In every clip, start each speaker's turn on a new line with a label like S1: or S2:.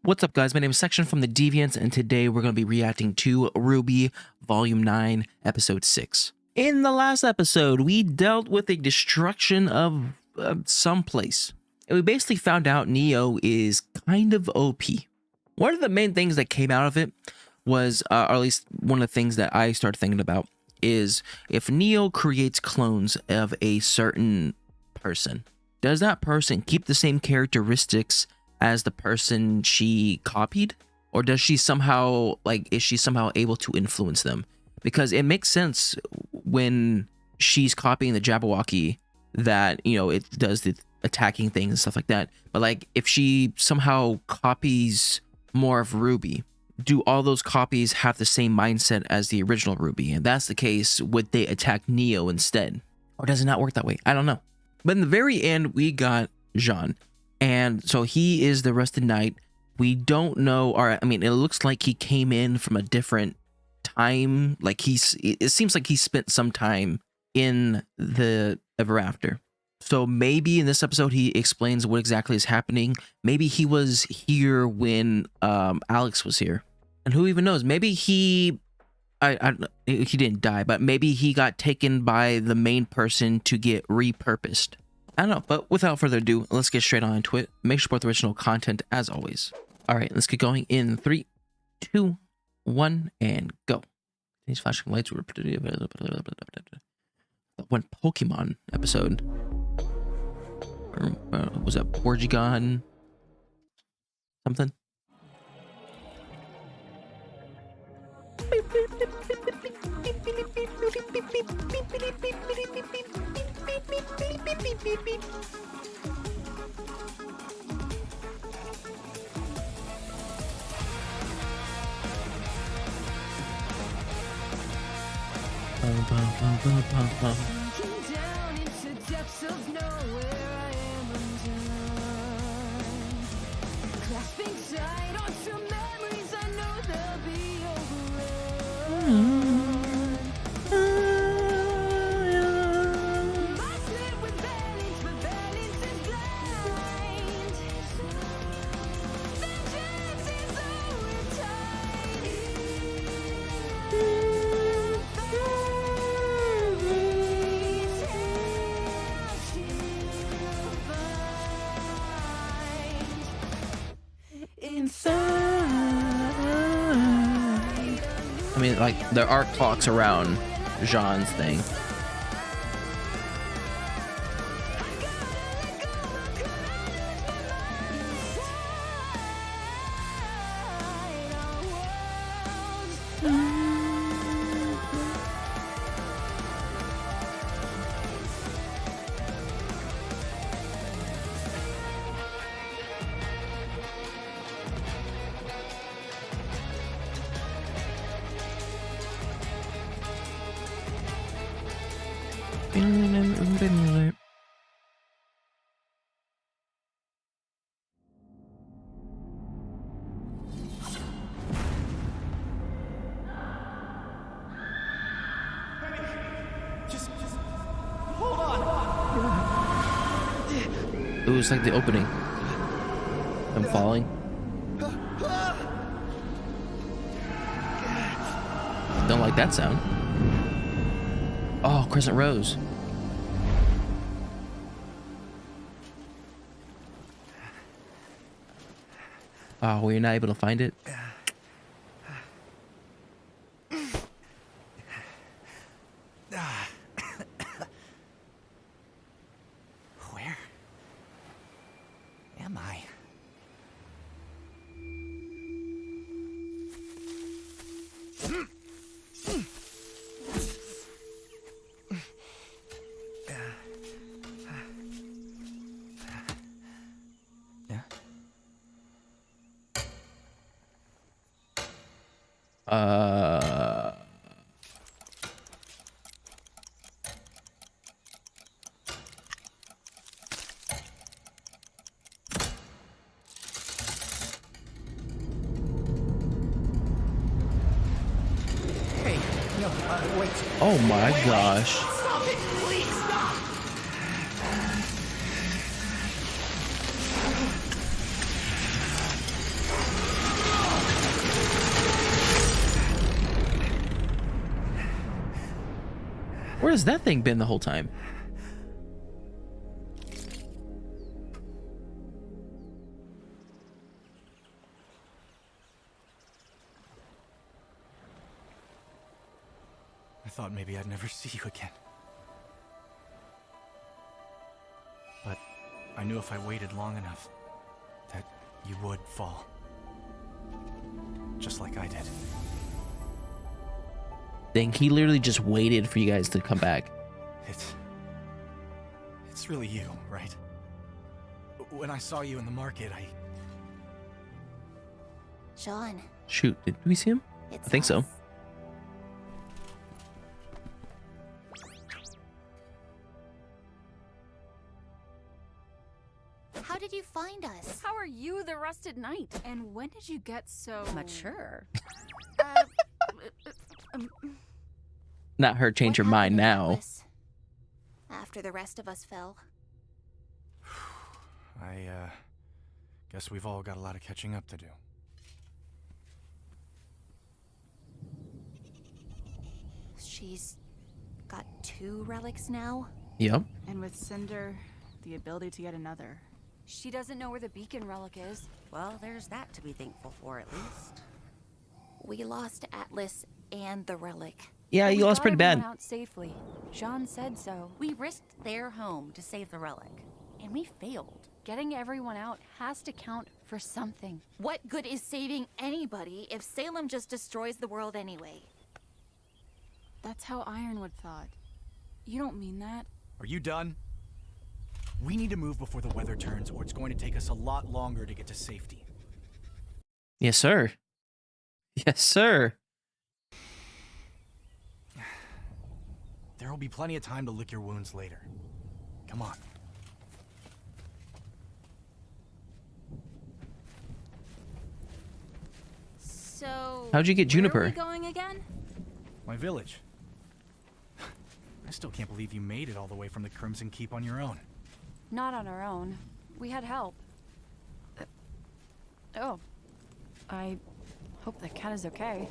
S1: What's up, guys? My name is Section from the Deviants, and today we're going to be reacting to RWBY Volume 9, Episode 6. In the last episode, we dealt with a destruction of some place, and we basically found out Neo is kind of OP. One of the main things that came out of it was, or at least one of the things that I started thinking about, is if Neo creates clones of a certain person, does that person keep the same characteristics as the person she copied, or does she somehow, is she somehow able to influence them? Because it makes sense when she's copying the Jabberwocky that, you know, it does the attacking things and stuff like that. But like, if she somehow copies more of RWBY, do all those copies have the same mindset as the original RWBY? And if that's the case, would they attack Neo instead? Or does it not work that way? I don't know. But in the very end, we got Jean. And so he is the Rested Knight. We don't know, or I mean, it looks like he came in from a different time. Like it seems like he spent some time in the Ever After. So maybe in this episode, he explains what exactly is happening. Maybe he was here when Alex was here. And who even knows? Maybe he didn't die, but maybe he got taken by the main person to get repurposed. I don't know, but without further ado, let's get straight on into it. Make sure to support the original content as always. All right, let's get going in 3, 2, 1, and go. These flashing lights were one Pokemon episode. Was that Porygon? Something?
S2: Down into depths of nowhere, I am undone. Clasping tight onto memories, I know they'll be overrun. My slip with balance, but balance is blind. Vengeance is always
S1: I mean, like, there are clocks around Jean's thing.
S3: Just hold on.
S1: It was like the opening. I'm falling. Don't like that sound. Oh, Crescent Rose. Oh, well, you're not able to find it?
S3: Where am I? Hey, no, wait.
S1: Oh my gosh.
S3: Stop it, please stop.
S1: has that thing been the whole time?
S3: I thought maybe I'd never see you again. But I knew if I waited long enough, that you would fall. Just like I did.
S1: Dang, he literally just waited for you guys to come back.
S3: It's really you, right? When I saw you in the market,
S4: Sean,
S1: Shoot, did we see him?
S4: it's
S1: I think so.
S4: us. How did you find us?
S2: How are you the rusted knight? And when did you get so
S4: Mature.
S1: Not her change her
S4: What
S1: mind
S4: happened in
S1: now.
S4: Atlas after the rest of us fell.
S3: I guess we've all got a lot of catching up to do.
S4: She's got 2 relics now.
S1: Yep.
S5: And with Cinder, the ability to get another.
S2: She doesn't know where the beacon relic is.
S6: Well, there's that to be thankful for, at least.
S4: We lost Atlas and the relic.
S1: Yeah,
S2: But
S1: you
S2: we
S1: lost
S2: got
S1: pretty bad.
S2: everyone out safely. Jean said so.
S6: We risked their home to save the relic, and we failed.
S2: Getting everyone out has to count for something.
S4: What good is saving anybody if Salem just destroys the world anyway?
S5: That's how Ironwood thought. You don't mean that.
S3: Are you done? We need to move before the weather turns, or it's going to take us a lot longer to get to safety.
S1: Yes, sir. Yes, sir.
S3: There will be plenty of time to lick your wounds later. Come on.
S2: So
S1: How'd you get
S2: where are
S1: Juniper?
S2: we going again?
S3: My village. I still can't believe you made it all the way from the Crimson Keep on your own.
S2: Not on our own. We had help. Oh. I hope the cat is okay.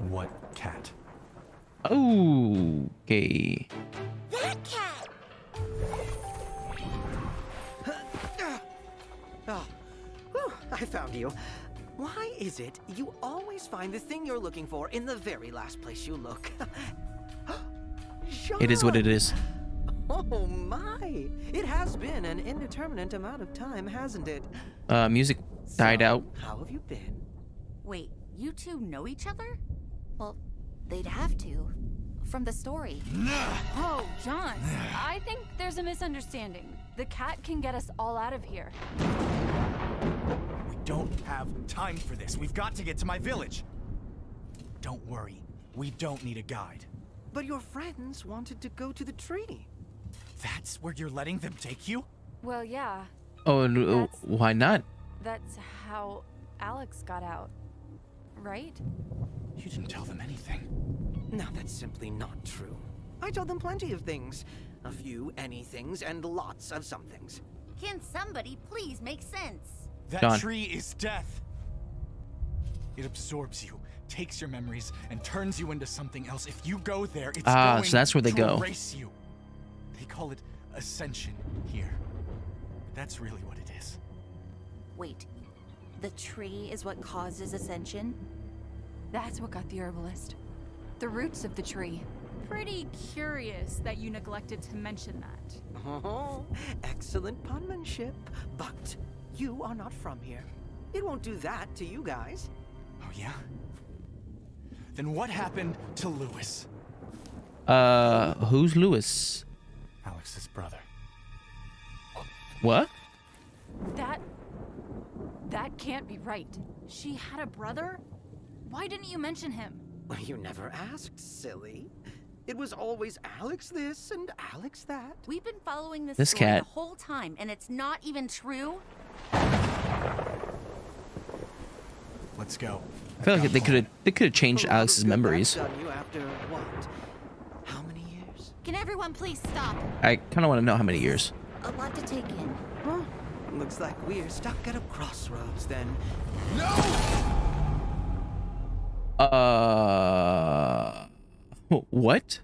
S3: What cat?
S1: Okay.
S4: That cat!
S7: Oh, whew, I found you. Why is it you always find the thing you're looking for in the very last place you look?
S1: It is what it
S7: Sean!
S1: is.
S7: Oh my! It has been an indeterminate amount of time, hasn't it?
S1: Music died
S7: So,
S1: out.
S7: How have you been?
S6: Wait, you two know each other?
S4: Well, they'd have to. From the story.
S2: Oh, John. I think there's a misunderstanding. The cat can get us all out of here.
S3: We don't have time for this. We've got to get to my village. Don't worry. We don't need a guide.
S7: But your friends wanted to go to the tree.
S3: That's where you're letting them take you?
S2: Well, yeah.
S1: Oh, and,
S2: That's-
S1: why not?
S2: That's how Alex got out. Right?
S3: You didn't tell them anything.
S7: No, that's simply not true. I told them plenty of things. A few anythings and lots of somethings.
S6: Can somebody please make sense?
S3: That
S1: John.
S3: tree is death. It absorbs you, takes your memories, and turns you into something else. If you go there, it's
S1: Ah,
S3: going
S1: so that's where they
S3: to
S1: go.
S3: erase you. They call it ascension here. But that's really what it is.
S4: Wait, the tree is what causes ascension?
S2: That's what got the herbalist. The roots of the tree.
S5: Pretty curious that you neglected to mention that.
S7: Oh, excellent penmanship. But you are not from here. It won't do that to you guys.
S3: Oh, yeah? Then what happened to Lewis?
S1: Who's Lewis?
S3: Alex's brother.
S1: What?
S2: That can't be right.
S5: She had a brother? Why didn't you mention him?
S7: You never asked, silly. It was always Alex this and Alex that.
S6: We've been following this
S1: This
S6: story
S1: cat.
S6: the whole time, and it's not even true?
S3: Let's go.
S1: I feel like they could have changed
S7: A lot of
S1: Alex's
S7: good
S1: memories.
S7: that's done you after what? How many years?
S4: Can everyone please stop?
S1: I kind of want to know how many years.
S4: A lot to take in.
S7: Huh? Looks like we're stuck at a crossroads then.
S1: What?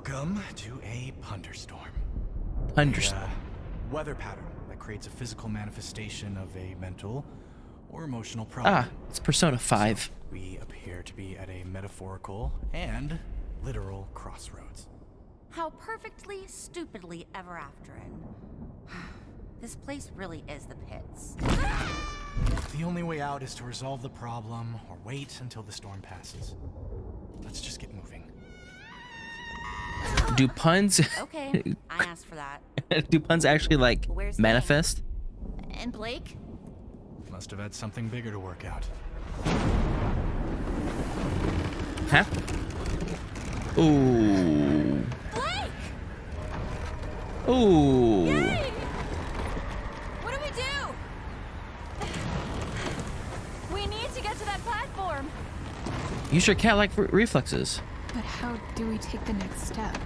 S3: Welcome to a punderstorm.
S1: Understand.
S3: Weather pattern that creates a physical manifestation of a mental or emotional problem.
S1: Ah, it's Persona 5.
S3: So we appear to be at a metaphorical and literal crossroads.
S6: How perfectly, stupidly ever afterin'. This place really is the pits.
S3: The only way out is to resolve the problem or wait until the storm passes. Let's just get moving.
S1: Do puns
S6: Okay, I asked for that.
S1: do puns actually like
S6: Where's
S1: manifest?
S4: And Blake?
S3: Must have had something bigger to work out.
S1: Huh? Ooh.
S4: Blake!
S1: Ooh.
S5: Yay! What do we do? We need to get to that platform.
S1: Use your cat-like reflexes.
S5: But how do we take the next step?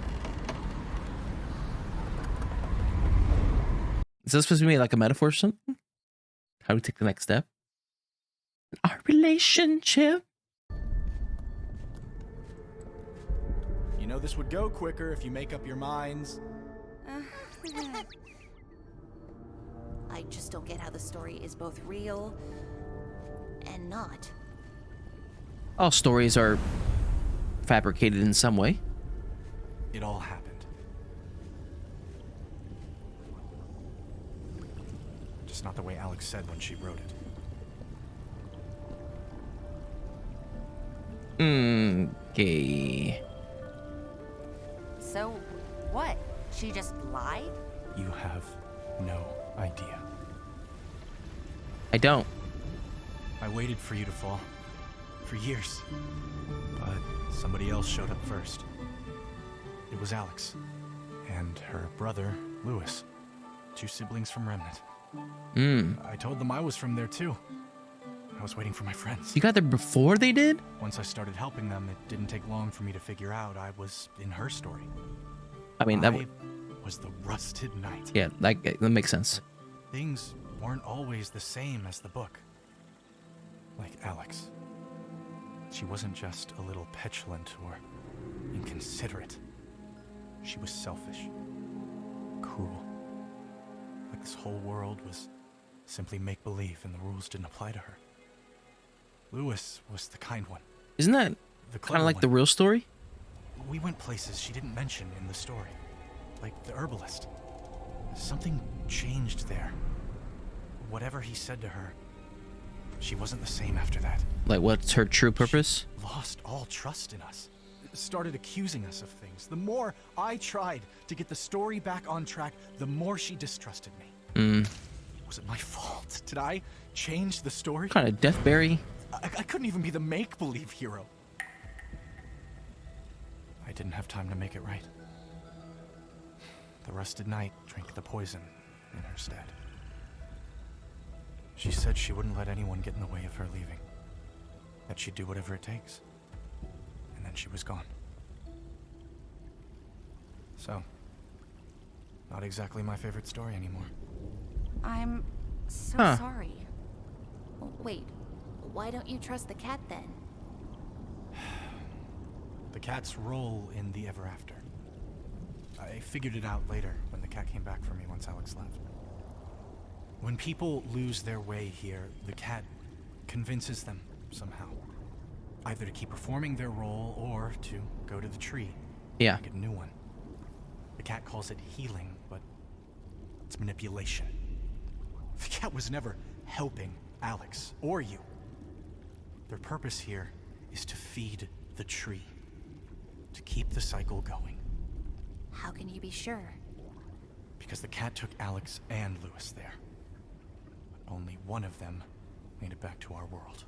S1: Is this supposed to be like a metaphor or something? How do we take the next step? Our relationship.
S3: You know this would go quicker if you make up your minds.
S4: I just don't get how the story is both real and not.
S1: All stories are fabricated in some way.
S3: It all happened. Just not the way Alex said when she wrote it.
S1: Okay.
S6: So, what? She just lied?
S3: You have no idea.
S1: I don't.
S3: I waited for you to fall. For years. But somebody else showed up first. It was Alex. And her brother, Lewis. 2 siblings from Remnant. I told them I was from there too. I was waiting for my friends.
S1: You got there before they did?
S3: Once I started helping them, it didn't take long for me to figure out I was in her story.
S1: I mean, that
S3: I was the rusted knight.
S1: yeah, that makes sense.
S3: Things weren't always the same as the book. Like Alex. She wasn't just a little petulant or inconsiderate. She was selfish. Cruel. Like this whole world was simply make-believe and the rules didn't apply to her. Lewis was the kind one.
S1: Isn't that
S3: The
S1: kind
S3: clever
S1: of like
S3: one.
S1: the real story?
S3: We went places she didn't mention in the story. Like the herbalist. Something changed there. Whatever he said to her, she wasn't the same after that.
S1: Like, what's her true purpose?
S3: She lost all trust in us. Started accusing us of things. The more I tried to get the story back on track, the more she distrusted me. Was it my fault? Did I change the story?
S1: Kind of Deathberry.
S3: I couldn't even be the make-believe hero. I didn't have time to make it right. The rusted knight drank the poison in her stead. She said she wouldn't let anyone get in the way of her leaving. That she'd do whatever it takes. And then she was gone. So, not exactly my favorite story anymore.
S6: I'm so
S1: Huh.
S6: sorry.
S4: Wait, why don't you trust the cat then?
S3: The cat's role in the Ever After. I figured it out later when the cat came back for me once Alex left. When people lose their way here, the cat convinces them somehow. Either to keep performing their role or to go to the tree.
S1: Yeah.
S3: Get a new one. The cat calls it healing, but it's manipulation. The cat was never helping Alex or you. Their purpose here is to feed the tree. To keep the cycle going.
S4: How can you be sure?
S3: Because the cat took Alex and Lewis there. But only one of them made it back to our world.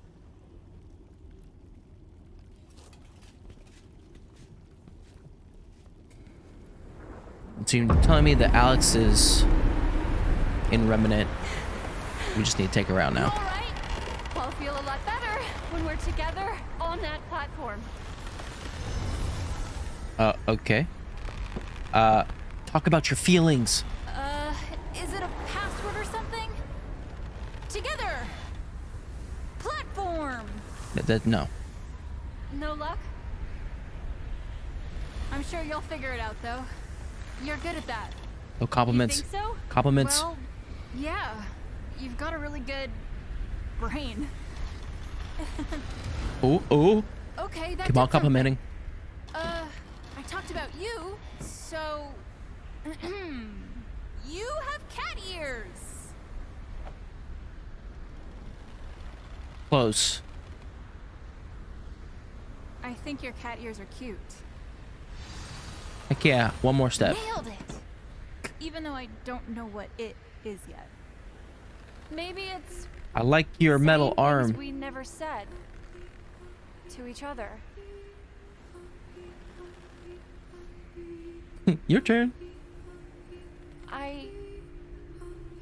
S1: So you're telling me that Alex is in Remnant. We just need to take her out now.
S5: All right. I'll feel a lot better when we're together on that platform.
S1: Okay. Talk about your feelings.
S5: Is it a password or something? Together. Platform.
S1: No.
S5: No luck? I'm sure you'll figure it out, though. You're good at that.
S1: No compliments.
S5: You think so?
S1: Compliments.
S5: Well, yeah. You've got a really good brain.
S1: Oh.
S5: Okay, that
S1: Keep on
S5: did
S1: complimenting.
S5: something. I talked about you, so you have cat ears.
S1: Close.
S5: I think your cat ears are cute.
S1: Heck yeah. One more step.
S5: Nailed it. Even though I don't know what it is yet. Maybe it's
S1: I like your
S5: saying
S1: metal
S5: things
S1: arm.
S5: we never said to each other.
S1: Your turn.
S5: I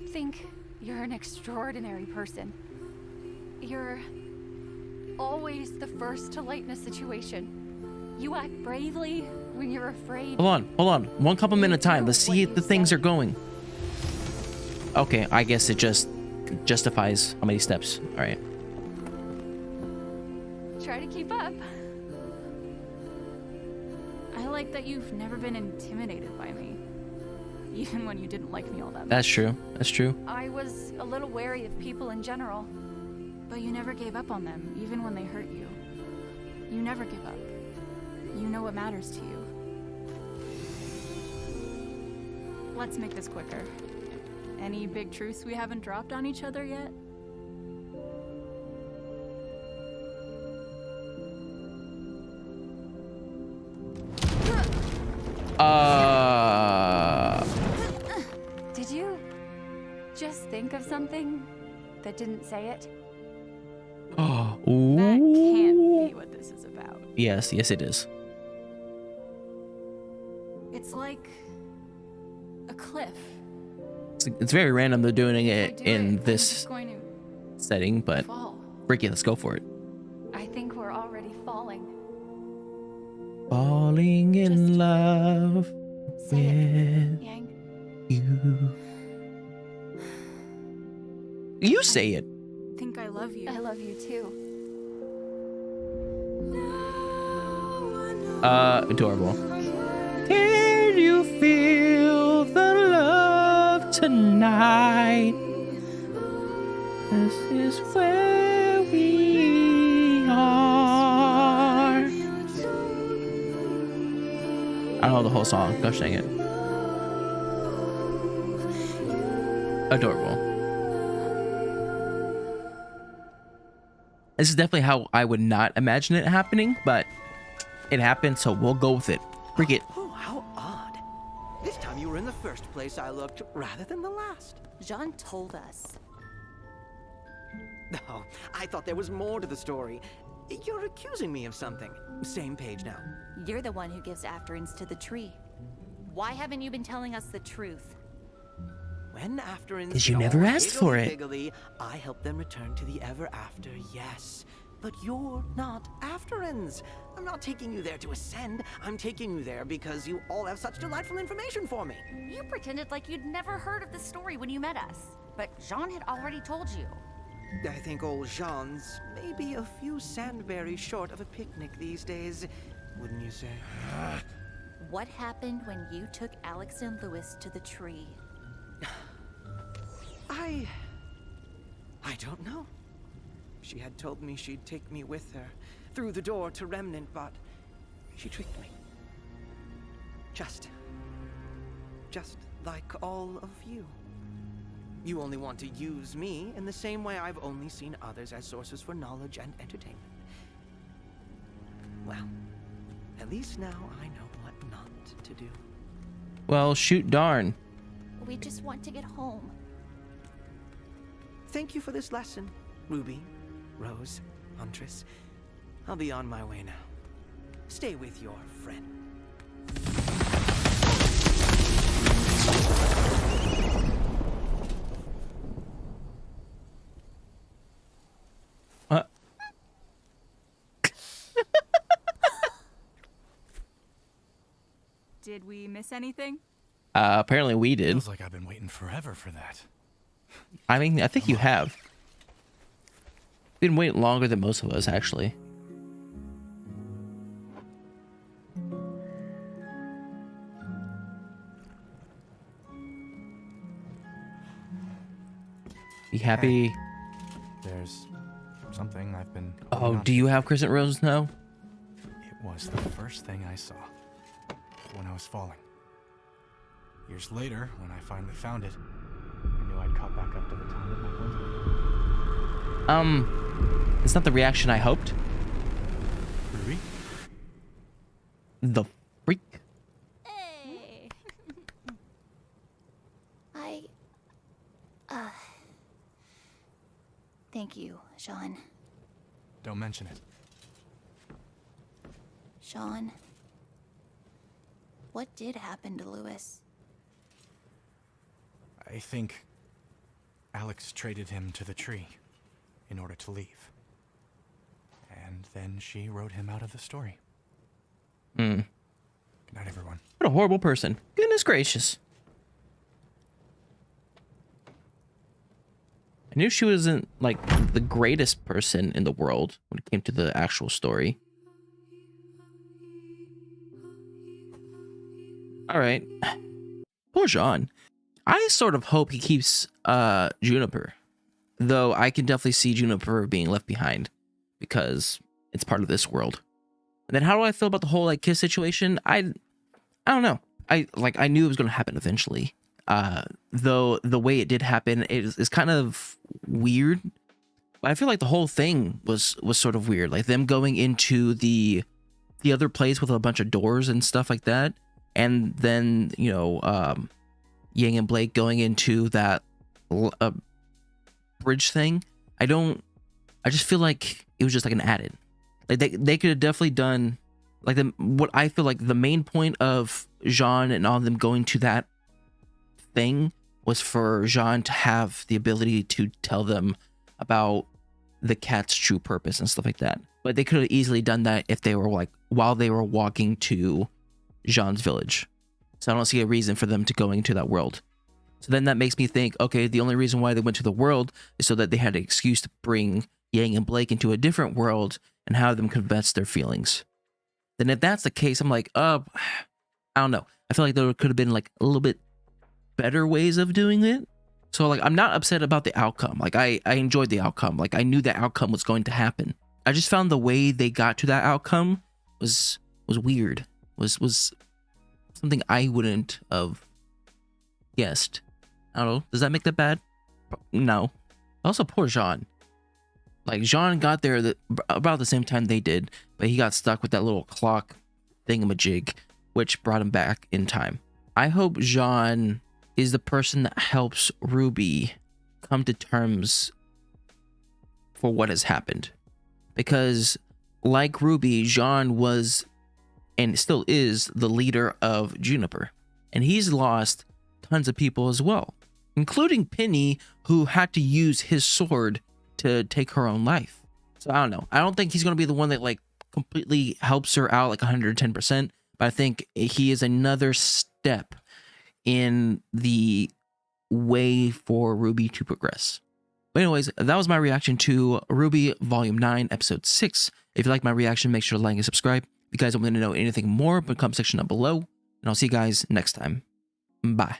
S5: think you're an extraordinary person. You're always the first to lighten a situation. You act bravely when you're afraid.
S1: Hold on. One compliment at a time. Let's see if the things are going. Okay, I guess it just justifies how many steps. All right.
S5: Try to keep up. I like that you've never been intimidated by me. Even when you didn't like me all that much.
S1: That's true. That's true.
S5: I was a little wary of people in general. But you never gave up on them, even when they hurt you. You never give up. You know what matters to you. Let's make this quicker. Any big truths we haven't dropped on each other yet? Did you just think of something that didn't say it?
S1: Oh.
S5: That can't be what this is about.
S1: Yes, it is.
S5: It's like a cliff.
S1: It's very random they're doing
S5: If I
S1: it
S5: do
S1: in
S5: I'm
S1: this
S5: just going to
S1: setting, but
S5: fall.
S1: Ricky, let's go for it.
S5: I think we're already falling.
S1: Falling in
S5: Just
S1: love
S5: Say it,
S1: with
S5: Yang.
S1: you. You say it.
S5: Think I love you. I love you too.
S1: Adorable. Can you feel the love tonight? This is where we are. I don't know the whole song. Go sing it. Adorable. This is definitely how I would not imagine it happening, but it happened, so we'll go with it. Freak it.
S7: Oh, how odd. This time you were in the first place I looked rather than the last.
S4: Jean told us.
S7: Oh, I thought there was more to the story. You're accusing me of something. Same page now.
S4: You're the one who gives afterins to the tree. Why haven't you been telling us the truth?
S7: When afterins
S1: 'Cause you
S7: get
S1: never
S7: all
S1: asked for it.
S7: higgledy-piggledy, I help them return to the ever after, yes. But you're not afterins. I'm not taking you there to ascend. I'm taking you there because you all have such delightful information for me.
S6: You pretended like you'd never heard of the story when you met us. But Jean had already told you.
S7: I think old Jean's maybe a few sandberries short of a picnic these days, wouldn't you say?
S4: What happened when you took Alex and Louis to the tree?
S7: I don't know. She had told me she'd take me with her through the door to Remnant, but she tricked me. Just like all of you. You only want to use me in the same way I've only seen others as sources for knowledge and entertainment. Well, at least now I know what not to do.
S1: Well, shoot darn.
S4: We just want to get home.
S7: Thank you for this lesson, Ruby, Rose, Huntress. I'll be on my way now. Stay with your friend.
S5: Did we miss anything?
S1: Apparently we did.
S3: Feels like I've been waiting forever for that.
S1: I mean, I think you have. Been waiting longer than most of us, actually. Be happy.
S3: There's something I've been.
S1: Oh,
S3: holding on
S1: do
S3: to.
S1: you have Crescent Rose now?
S3: It was the first thing I saw when I was falling. Years later, when I finally found it, I knew I'd caught back up to the time that my bones were.
S1: It's not the reaction I hoped.
S3: Ruby?
S1: The freak.
S6: Hey. Thank you, Sean.
S3: Don't mention it.
S6: Sean, what did happen to Lewis?
S3: I think Alex traded him to the tree in order to leave. And then she wrote him out of the story. Good night, everyone.
S1: What a horrible person. Goodness gracious. I knew she wasn't, like, the greatest person in the world when it came to the actual story. Alright. Poor Jean. I sort of hope he keeps Juniper. Though I can definitely see Juniper being left behind. Because it's part of this world. And then how do I feel about the whole, like, kiss situation? I don't know. I knew it was going to happen eventually. Though the way it did happen is kind of weird. But I feel like the whole thing was sort of weird. Like them going into the other place with a bunch of doors and stuff like that. And then, you know, Yang and Blake going into that bridge thing. I just feel like it was just like an added. Like they could have definitely done like what I feel like the main point of Jean and all of them going to that thing was for Jean to have the ability to tell them about the cat's true purpose and stuff like that. But they could have easily done that if they were like while they were walking to Jean's village. So I don't see a reason for them to go into that world. So then that makes me think, okay, the only reason why they went to the world is so that they had an excuse to bring Yang and Blake into a different world and have them confess their feelings. Then if that's the case, I'm like, I don't know. I feel like there could have been like a little bit better ways of doing it. So like, I'm not upset about the outcome. Like I enjoyed the outcome. Like I knew the outcome was going to happen. I just found the way they got to that outcome was weird. Was something I wouldn't have guessed. I don't know. Does that make that bad? No. Also, poor Jean. Like, Jean got there about the same time they did, but he got stuck with that little clock thingamajig, which brought him back in time. I hope Jean is the person that helps Ruby come to terms for what has happened. Because, like Ruby, Jean was, and still is, the leader of Juniper. And he's lost tons of people as well, including Penny, who had to use his sword to take her own life. So I don't know. I don't think he's going to be the one that like completely helps her out like 110%, but I think he is another step in the way for Ruby to progress. But anyways, that was my reaction to RWBY Volume 9, Episode 6. If you like my reaction, make sure to like and subscribe. If you guys want to know anything more, put a comment section down below, and I'll see you guys next time. Bye.